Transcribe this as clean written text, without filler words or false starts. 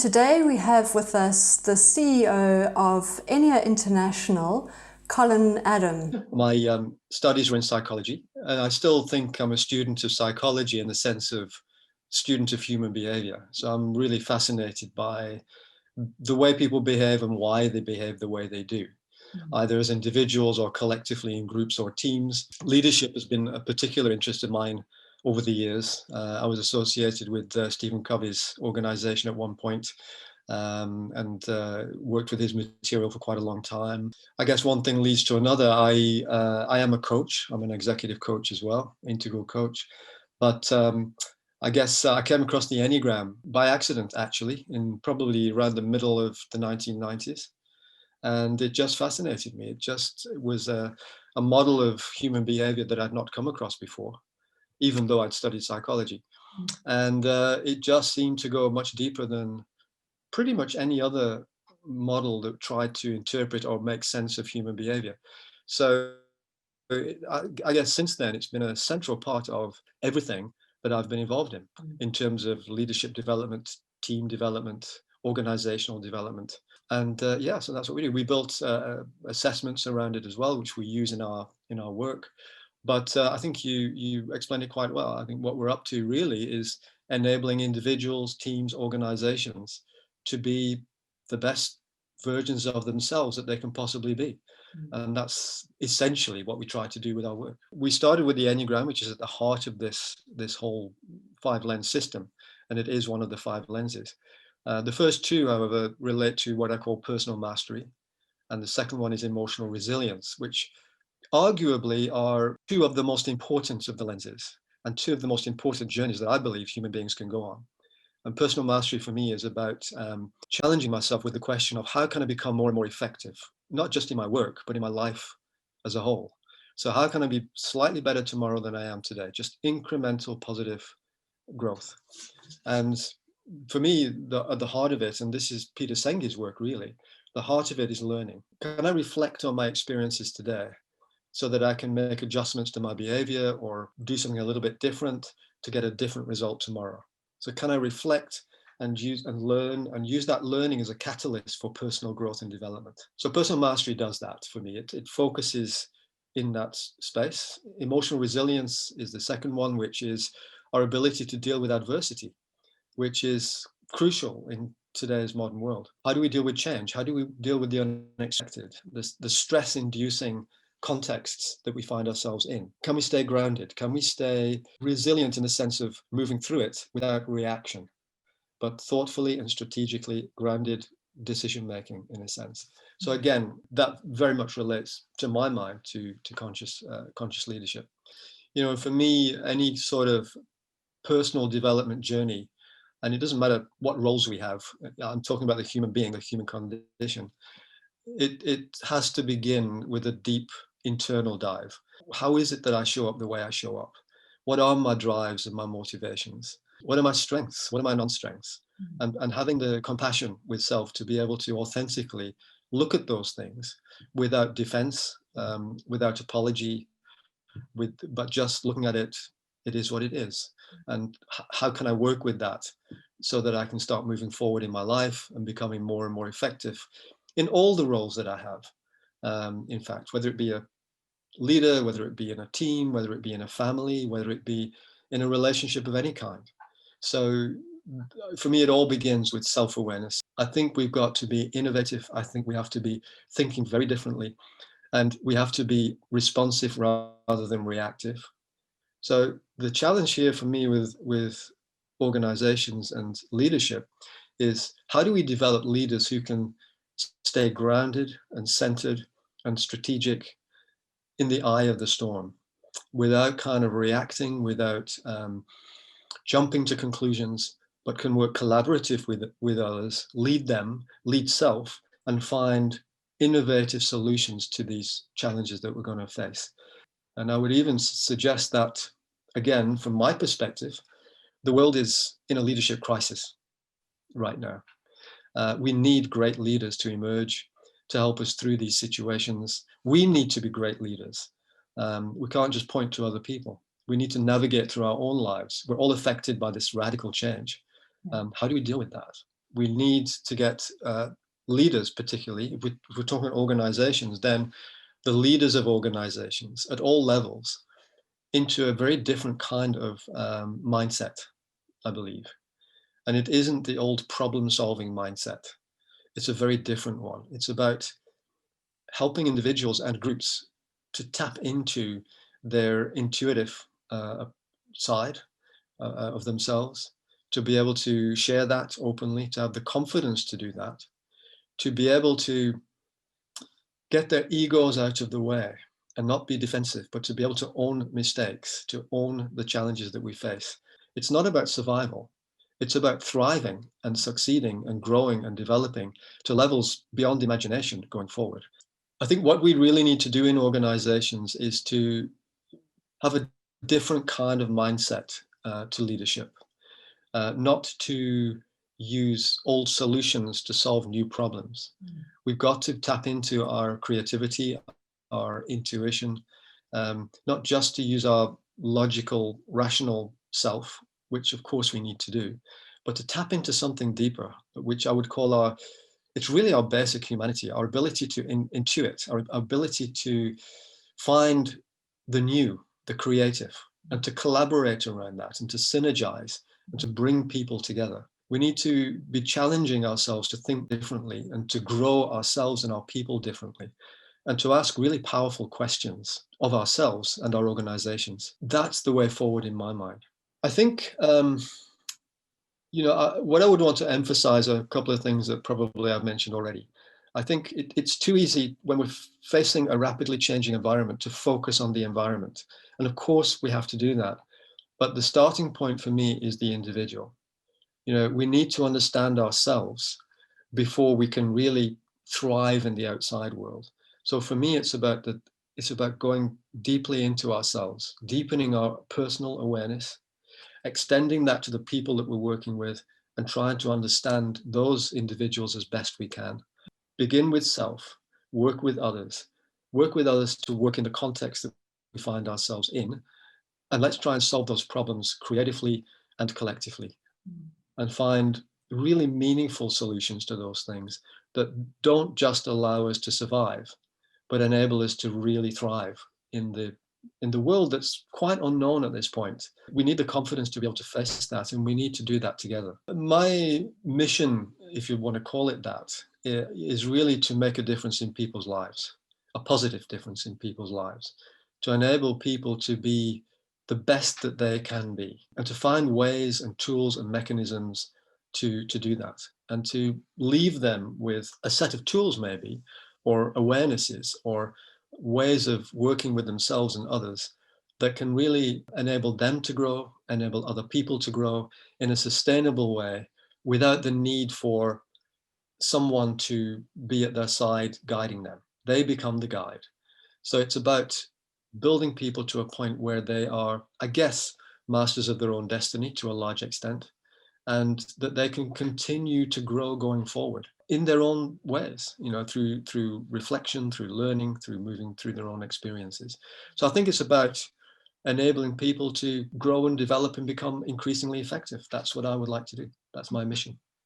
today we have with us the CEO of EnneaInternational, Colin Adam. My studies were in psychology, and I still think I'm a student of psychology in the sense of student of human behavior. So I'm really fascinated by the way people behave and why they behave the way they do, either as individuals or collectively in groups or teams. Leadership has been a particular interest of mine over the years. I was associated with Stephen Covey's organization at one point, and worked with his material for quite a long time. I guess one thing leads to another. I am a coach. I'm an executive coach as well, integral coach. But I guess I came across the Enneagram by accident, actually, in probably around the middle of the 1990s. And it just fascinated me. It was a model of human behavior that I'd not come across before, even though I'd studied psychology. And it just seemed to go much deeper than pretty much any other model that tried to interpret or make sense of human behavior. So I guess since then, it's been a central part of everything that I've been involved in terms of leadership development, team development, organizational development. And yeah, so that's what we do. We built assessments around it as well, which we use in our work. But I think you explained it quite well. I think what we're up to really is enabling individuals, teams, organizations to be the best versions of themselves that they can possibly be. And that's essentially what we try to do with our work. We started with the Enneagram, which is at the heart of this whole 5-lens system, and it is one of the 5 lenses. The first 2, however, relate to what I call personal mastery, and the second one is emotional resilience, which arguably are 2 of the most important of the lenses, and 2 of the most important journeys that I believe human beings can go on. And personal mastery for me is about challenging myself with the question of how can I become more and more effective, not just in my work, but in my life as a whole. So how can I be slightly better tomorrow than I am today? Just incremental positive growth. And for me, at the heart of it, and this is Peter Senge's work really, the heart of it is learning. Can I reflect on my experiences today so that I can make adjustments to my behavior or do something a little bit different to get a different result tomorrow? So can I reflect and use and learn and use that learning as a catalyst for personal growth and development? So personal mastery does that for me. It focuses in that space. Emotional resilience is the second one, which is our ability to deal with adversity, which is crucial in today's modern world. How do we deal with change? How do we deal with the unexpected, the stress-inducing contexts that we find ourselves in? Can we stay grounded? Can we stay resilient in the sense of moving through it without reaction, but thoughtfully and strategically grounded decision making in a sense? So again, that very much relates to my mind to conscious leadership. For me, any sort of personal development journey, and it doesn't matter what roles we have, I'm talking about the human being, the human condition, it has to begin with a deep internal dive. How is it that I show up the way I show up? What are my drives and my motivations? What are my strengths? What are my non-strengths? And having the compassion with self to be able to authentically look at those things without defense, without apology, but just looking at it, it is what it is. And how can I work with that so that I can start moving forward in my life and becoming more and more effective in all the roles that I have. In fact, whether it be a leader, whether it be in a team, whether it be in a family, whether it be in a relationship of any kind. So for me, it all begins with self-awareness. I think we've got to be innovative. I think we have to be thinking very differently, and we have to be responsive rather than reactive. So the challenge here for me with organizations and leadership is, how do we develop leaders who can stay grounded and centered and strategic in the eye of the storm, without kind of reacting, without jumping to conclusions, but can work collaborative with others, lead them, lead self, and find innovative solutions to these challenges that we're going to face. And I would even suggest that, again, from my perspective, the world is in a leadership crisis right now. We need great leaders to emerge, to help us through these situations. We need to be great leaders. We can't just point to other people. We need to navigate through our own lives. We're all affected by this radical change. How do we deal with that? we need to get leaders, particularly, if we're talking organizations, then the leaders of organizations at all levels into a very different kind of mindset, I believe. And it isn't the old problem-solving mindset. It's a very different one. It's about helping individuals and groups to tap into their intuitive side of themselves, to be able to share that openly, to have the confidence to do that, to be able to get their egos out of the way and not be defensive, but to be able to own mistakes, to own the challenges that we face. It's not about survival. It's about thriving and succeeding and growing and developing to levels beyond imagination going forward. I think what we really need to do in organizations is to have a different kind of mindset to leadership, not to use old solutions to solve new problems. We've got to tap into our creativity, our intuition, not just to use our logical, rational self, which of course we need to do, but to tap into something deeper, which I would call it's really our basic humanity, our ability to intuit, our ability to find the new, the creative, and to collaborate around that and to synergize and to bring people together. We need to be challenging ourselves to think differently and to grow ourselves and our people differently and to ask really powerful questions of ourselves and our organizations. That's the way forward in my mind. I think, what I would want to emphasize are a couple of things that probably I've mentioned already. I think it's too easy when we're facing a rapidly changing environment to focus on the environment. And of course we have to do that. But the starting point for me is the individual. We need to understand ourselves before we can really thrive in the outside world. So for me, it's about going deeply into ourselves, deepening our personal awareness, extending that to the people that we're working with, and trying to understand those individuals as best we can. Begin with self, work with others to work in the context that we find ourselves in, and let's try and solve those problems creatively and collectively, and find really meaningful solutions to those things that don't just allow us to survive, but enable us to really thrive in the world that's quite unknown at this point. We need the confidence to be able to face that, and we need to do that together. My mission, if you want to call it that, is really to make a difference in people's lives, a positive difference in people's lives, to enable people to be the best that they can be, and to find ways and tools and mechanisms to do that, and to leave them with a set of tools maybe, or awarenesses, or ways of working with themselves and others that can really enable them to grow, enable other people to grow in a sustainable way without the need for someone to be at their side guiding them. They become the guide. So it's about building people to a point where they are, I guess, masters of their own destiny to a large extent, and that they can continue to grow going forward in their own ways, through reflection, through learning, through moving through their own experiences. So I think it's about enabling people to grow and develop and become increasingly effective. That's what I would like to do. That's my mission.